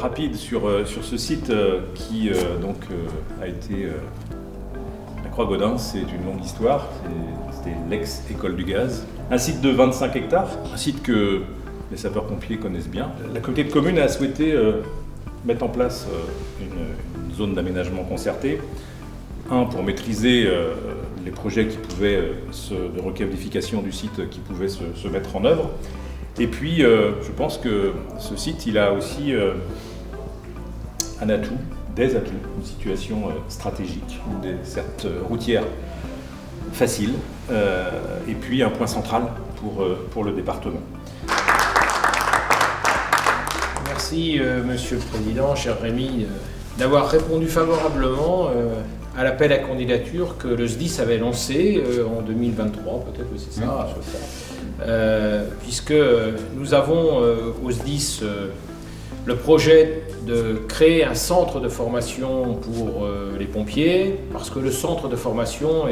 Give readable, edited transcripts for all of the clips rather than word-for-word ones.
rapide sur ce site qui a été la Croix-Gaudens. C'est une longue histoire, c'était l'ex-école du gaz. Un site de 25 hectares, un site que les sapeurs-pompiers connaissent bien. La communauté de communes a souhaité mettre en place une zone d'aménagement concerté. Pour maîtriser les projets de requalification du site qui pouvaient se mettre en œuvre. Et puis, je pense que ce site, il a aussi des atouts, une situation stratégique, une desserte routière facile, et puis un point central pour le département. Merci, Monsieur le Président, cher Rémi, d'avoir répondu favorablement à l'appel à candidature que le SDIS avait lancé en 2023, peut-être que c'est ça, puisque nous avons au SDIS le projet de créer un centre de formation pour les pompiers, parce que le centre de formation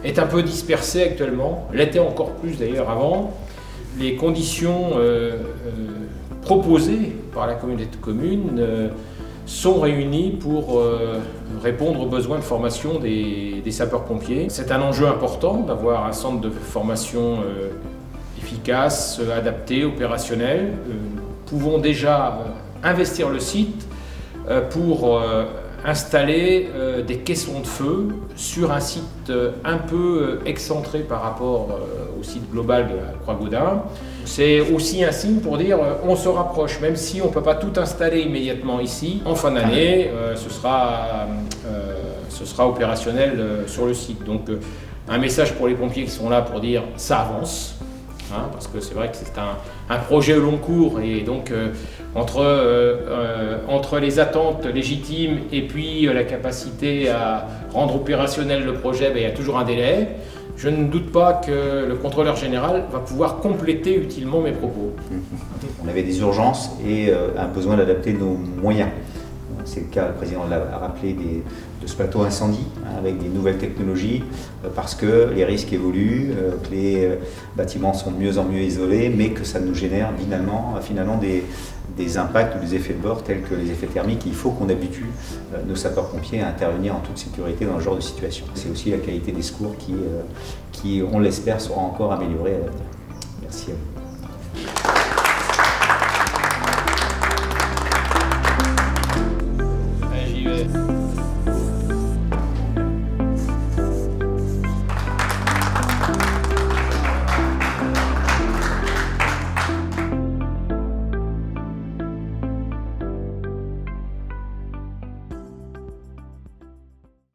est un peu dispersé actuellement, l'était encore plus d'ailleurs avant. Les conditions proposées par la communauté de communes sont réunies pour répondre aux besoins de formation des sapeurs-pompiers. C'est un enjeu important d'avoir un centre de formation efficace, adapté, opérationnel. Nous pouvons déjà investir le site pour installer des caissons de feu sur un site un peu excentré par rapport au site global de la Croix-Gaudens. C'est aussi un signe pour dire on se rapproche, même si on ne peut pas tout installer immédiatement ici. En fin d'année, ce sera opérationnel sur le site. Donc un message pour les pompiers qui sont là pour dire ça avance. Parce que c'est vrai que c'est un projet au long cours et donc entre les attentes légitimes et puis la capacité à rendre opérationnel le projet, il y a toujours un délai. Je ne doute pas que le contrôleur général va pouvoir compléter utilement mes propos. On avait des urgences et un besoin d'adapter nos moyens. C'est le cas, le président l'a rappelé, de ce plateau incendie, avec des nouvelles technologies, parce que les risques évoluent, que les bâtiments sont de mieux en mieux isolés, mais que ça nous génère finalement des impacts ou des effets de bord tels que les effets thermiques. Il faut qu'on habitue nos sapeurs-pompiers à intervenir en toute sécurité dans ce genre de situation. C'est aussi la qualité des secours qui on l'espère, sera encore améliorée à l'avenir. Merci à vous.